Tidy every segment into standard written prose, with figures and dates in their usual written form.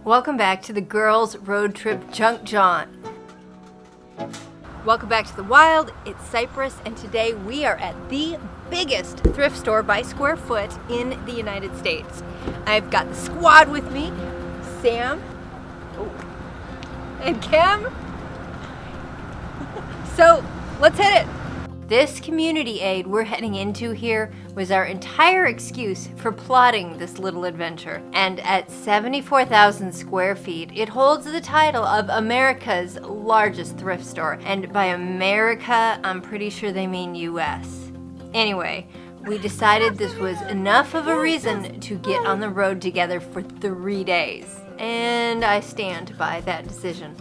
Welcome back to the Girls Road Trip Junk Jaunt. Welcome back to the wild. It's Cyprus, and today we are at the biggest thrift store by square foot in the United States. I've got the squad with me, Sam, and Cam. So let's hit it. This community aid we're heading into here was our entire excuse for plotting this little adventure. And at 74,000 square feet, it holds the title of America's largest thrift store. And by America, I'm pretty sure they mean US. Anyway, we decided this was enough of a reason to get on the road together for 3 days. And I stand by that decision.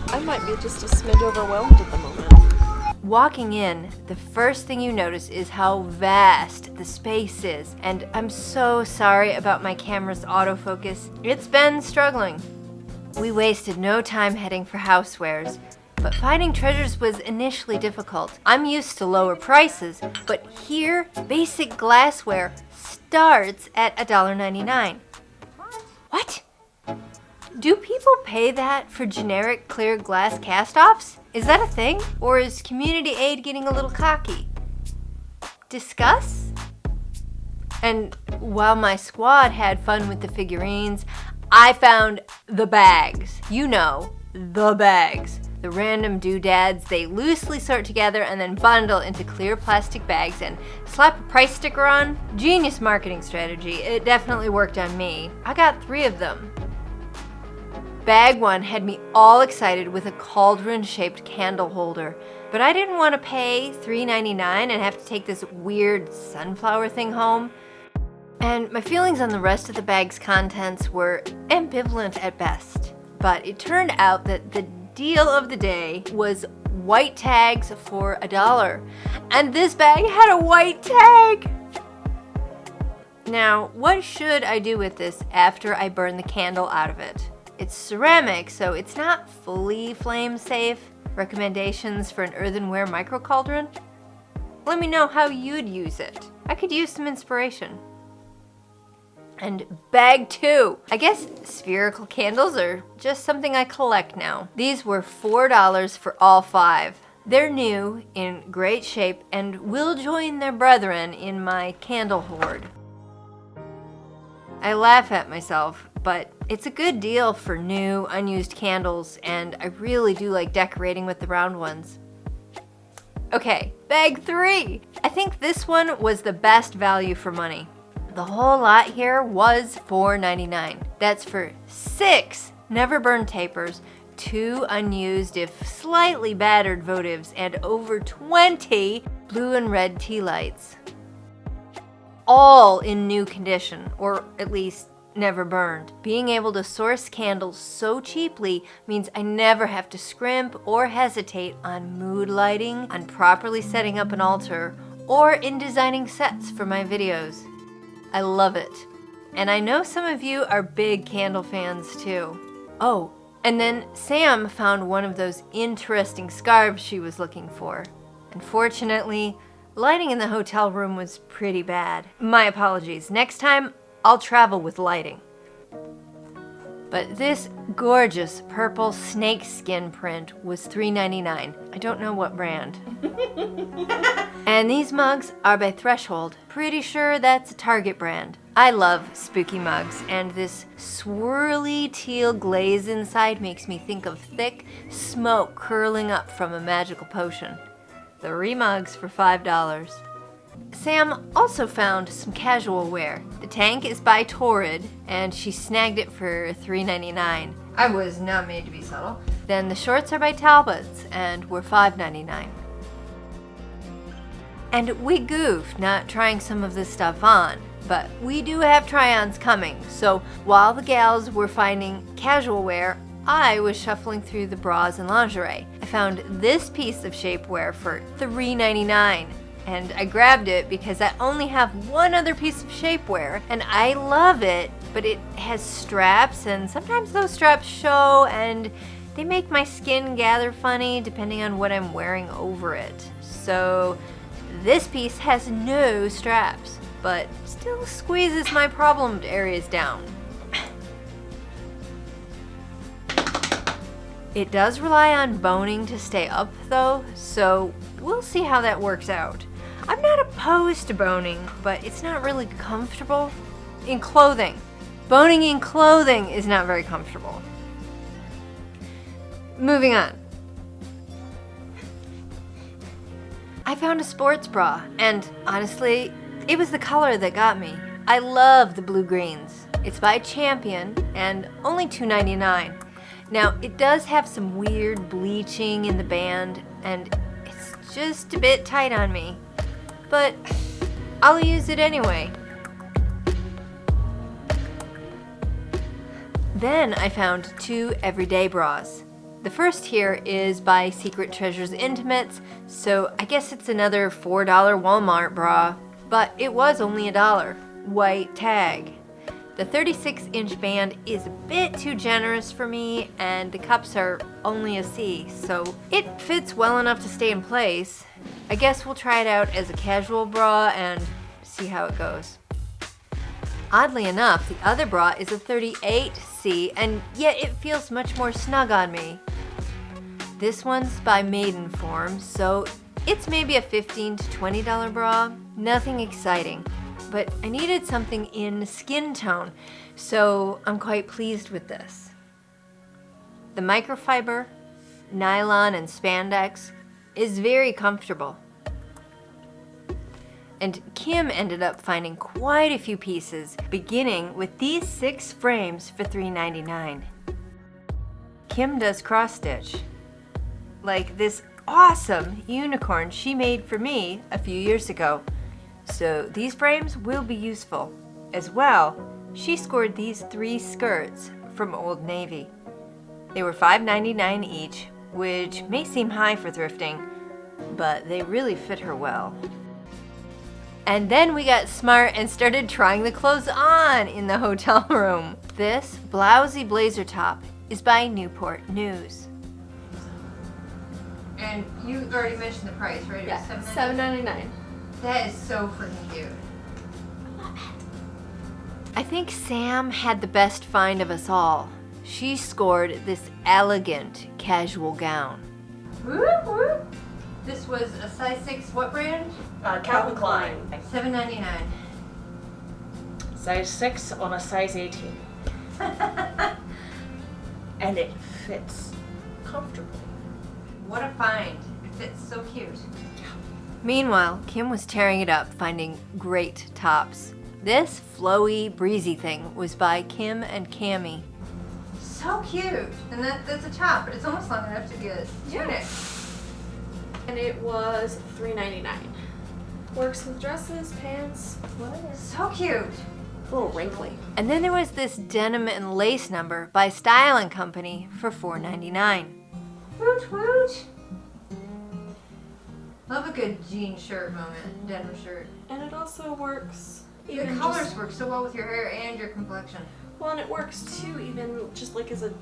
I might be just a smidge overwhelmed at the moment. Walking in, the first thing you notice is how vast the space is. And I'm so sorry about my camera's autofocus. It's been struggling. We wasted no time heading for Housewares, but finding treasures was initially difficult. I'm used to lower prices, but here, basic glassware starts at $1.99. What? Do people pay that for generic clear glass cast-offs? Is that a thing? Or is Community Aid getting a little cocky? Discuss? And while my squad had fun with the figurines, I found the bags. You know, the bags. The random doodads they loosely sort together and then bundle into clear plastic bags and slap a price sticker on. Genius marketing strategy. It definitely worked on me. I got 3 of them. Bag 1 had me all excited with a cauldron-shaped candle holder, but I didn't want to pay $3.99 and have to take this weird sunflower thing home. And my feelings on the rest of the bag's contents were ambivalent at best. But it turned out that the deal of the day was white tags for $1. And this bag had a white tag! Now, what should I do with this after I burn the candle out of it? It's ceramic, so it's not fully flame safe. Recommendations for an earthenware micro cauldron? Let me know how you'd use it. I could use some inspiration. And bag 2. I guess spherical candles are just something I collect now. These were $4 for all 5. They're new, in great shape, and will join their brethren in my candle hoard. I laugh at myself, but it's a good deal for new, unused candles, and I really do like decorating with the round ones. Okay, bag 3! I think this one was the best value for money. The whole lot here was $4.99. That's for 6 never burned tapers, 2 unused if slightly battered votives, and over 20 blue and red tea lights. All in new condition, or at least never burned. Being able to source candles so cheaply means I never have to scrimp or hesitate on mood lighting, on properly setting up an altar, or in designing sets for my videos. I love it. And I know some of you are big candle fans too. Oh, and then Sam found one of those interesting scarves she was looking for. Unfortunately, lighting in the hotel room was pretty bad. My apologies. Next time, I'll travel with lighting. But this gorgeous purple snakeskin print was $3.99. I don't know what brand. And these mugs are by Threshold. Pretty sure that's a Target brand. I love spooky mugs, and this swirly teal glaze inside makes me think of thick smoke curling up from a magical potion. 3 mugs for $5. Sam also found some casual wear. The tank is by Torrid, and she snagged it for $3.99. I was not made to be subtle. Then the shorts are by Talbot's, and were $5.99. And we goofed not trying some of this stuff on, but we do have try-ons coming, so while the gals were finding casual wear, I was shuffling through the bras and lingerie. I found this piece of shapewear for $3.99. And I grabbed it because I only have one other piece of shapewear, and I love it, but it has straps, and sometimes those straps show, and they make my skin gather funny depending on what I'm wearing over it. So this piece has no straps. but still squeezes my problemed areas down. It does rely on boning to stay up though, so we'll see how that works out. I'm not opposed to boning, but it's not really comfortable in clothing. Boning in clothing is not very comfortable. Moving on. I found a sports bra, and honestly, it was the color that got me. I love the blue greens. It's by Champion and only $2.99. Now, it does have some weird bleaching in the band, and it's just a bit tight on me. But I'll use it anyway. Then I found 2 everyday bras. The first here is by Secret Treasures Intimates, so I guess it's another $4 Walmart bra, but it was only $1. White tag. The 36-inch band is a bit too generous for me, and the cups are only a C, so it fits well enough to stay in place. I guess we'll try it out as a casual bra and see how it goes. Oddly enough, the other bra is a 38C, and yet it feels much more snug on me. This one's by Maidenform, so it's maybe a $15 to $20 bra. Nothing exciting. But I needed something in skin tone, so I'm quite pleased with this. The microfiber, nylon, and spandex is very comfortable. And Kim ended up finding quite a few pieces, beginning with these 6 frames for $3.99. Kim does cross-stitch, like this awesome unicorn she made for me a few years ago. So these frames will be useful. As well, she scored these 3 skirts from Old Navy. They were $5.99 each, which may seem high for thrifting, but they really fit her well. And then we got smart and started trying the clothes on in the hotel room. This blousey blazer top is by Newport News. And you already mentioned the price, right? Yeah, $7.99. That is so freaking cute. I love it. I think Sam had the best find of us all. She scored this elegant casual gown. Whoop, whoop. This was a size 6 what brand? Calvin Klein. $7.99. Size 6 on a size 18. And it fits comfortably. What a find. It fits so cute. Meanwhile, Kim was tearing it up, finding great tops. This flowy, breezy thing was by Kim and Cami. So cute. And that's a top, but it's almost long enough to get tunic. And it was $3.99. Works with dresses, pants, whatever. So cute. A little wrinkly. And then there was this denim and lace number by Style & Company for $4.99. Woot woot. Love a good jean shirt moment, denim shirt. And it also works. The colors work so well with your hair and your complexion. Well, and it works too, even just like as a,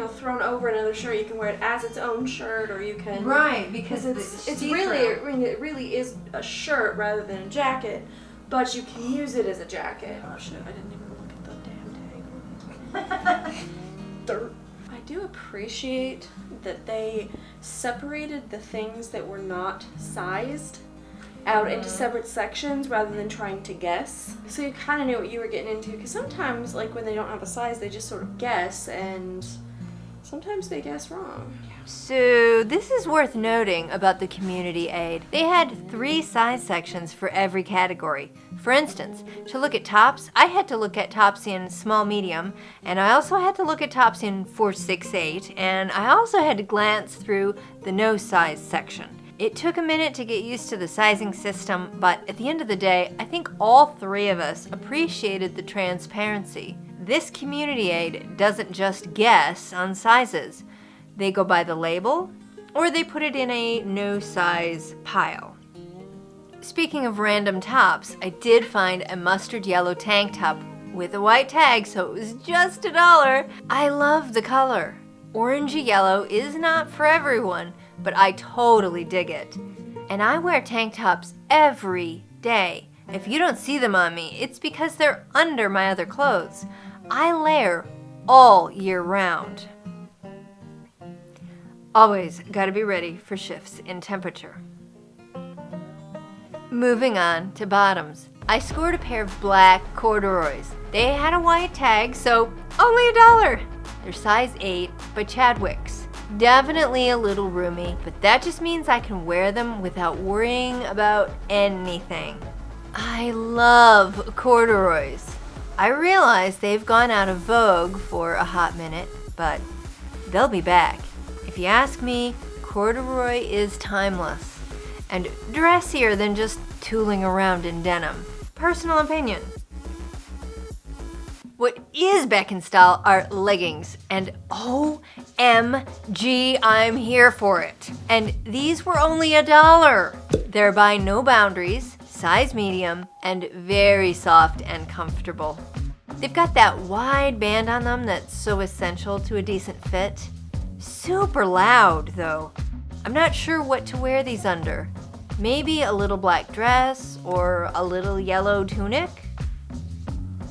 thrown over another shirt. You can wear it as its own shirt, or you can. Right, because it's really, I mean, it really is a shirt rather than a jacket, but you can use it as a jacket. Oh shit! I didn't even look at the damn tag. Dirt. I do appreciate that they separated the things that were not sized out into separate sections rather than trying to guess. So you kind of knew what you were getting into, because sometimes, like when they don't have a size, they just sort of guess, and sometimes they guess wrong. So this is worth noting about the Community Aid. They had 3 size sections for every category. For instance, to look at tops, I had to look at tops in small medium, and I also had to look at tops in 4-6-8, and I also had to glance through the no size section. It took a minute to get used to the sizing system, but at the end of the day, I think all 3 of us appreciated the transparency. This Community Aid doesn't just guess on sizes. They go by the label, or they put it in a no size pile. Speaking of random tops, I did find a mustard yellow tank top with a white tag, so it was just $1. I love the color. Orangey yellow is not for everyone, but I totally dig it. And I wear tank tops every day. If you don't see them on me, it's because they're under my other clothes. I layer all year round. Always gotta be ready for shifts in temperature. Moving on to bottoms. I scored a pair of black corduroys. They had a white tag, so only $1. They're size 8 by Chadwick's. Definitely a little roomy, but that just means I can wear them without worrying about anything. I love corduroys. I realize they've gone out of vogue for a hot minute, but they'll be back. If you ask me, corduroy is timeless and dressier than just tooling around in denim. Personal opinion. What is back in style are leggings, and OMG, I'm here for it. And these were only $1. They're by No Boundaries, size medium, and very soft and comfortable. They've got that wide band on them that's so essential to a decent fit. Super loud, though. I'm not sure what to wear these under. Maybe a little black dress or a little yellow tunic?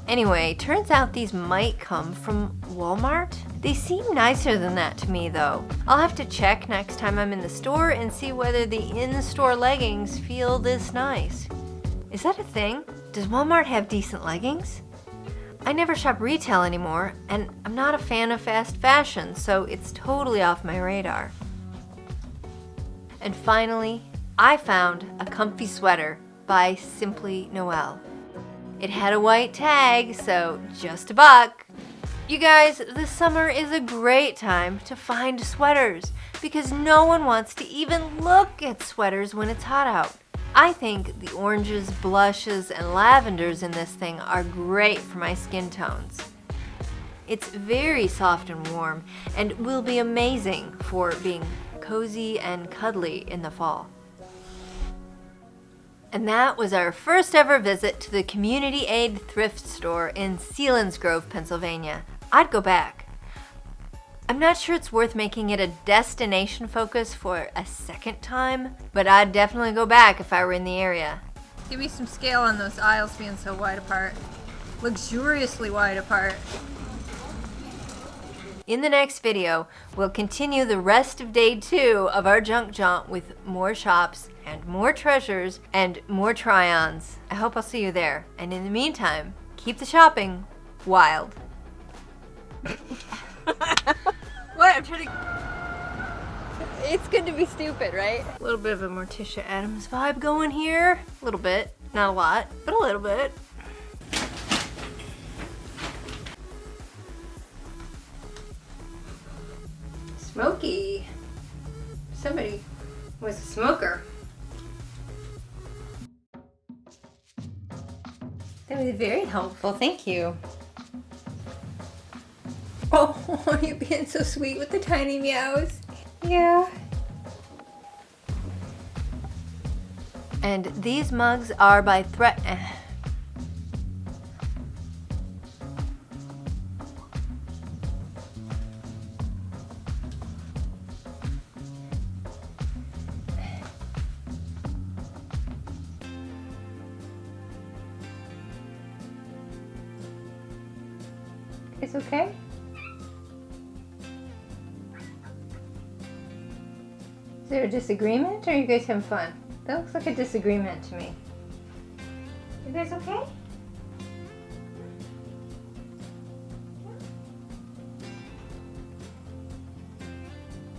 Anyway, turns out these might come from Walmart. They seem nicer than that to me, though. I'll have to check next time I'm in the store and see whether the in-store leggings feel this nice. Is that a thing? Does Walmart have decent leggings? I never shop retail anymore, and I'm not a fan of fast fashion, so it's totally off my radar. And finally, I found a comfy sweater by Simply Noelle. It had a white tag, so just $1. You guys, this summer is a great time to find sweaters because no one wants to even look at sweaters when it's hot out. I think the oranges, blushes, and lavenders in this thing are great for my skin tones. It's very soft and warm and will be amazing for being cozy and cuddly in the fall. And that was our first ever visit to the Community Aid Thrift Store in Selinsgrove, Pennsylvania. I'd go back. I'm not sure it's worth making it a destination focus for a second time, but I'd definitely go back if I were in the area. Give me some scale on those aisles being so wide apart. Luxuriously wide apart. In the next video, we'll continue the rest of day 2 of our junk jaunt with more shops and more treasures and more try-ons. I hope I'll see you there. And in the meantime, keep the shopping wild. What? I'm trying to... It's good to be stupid, right? A little bit of a Morticia Addams vibe going here. A little bit. Not a lot, but a little bit. Smoky. Somebody was a smoker. That was very helpful, thank you. Oh, you're being so sweet with the tiny meows. Yeah. And these mugs are by It's okay? Is there a disagreement or are you guys having fun? That looks like a disagreement to me. You guys okay?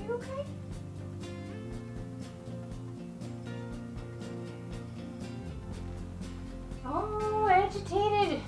You okay? Oh, agitated.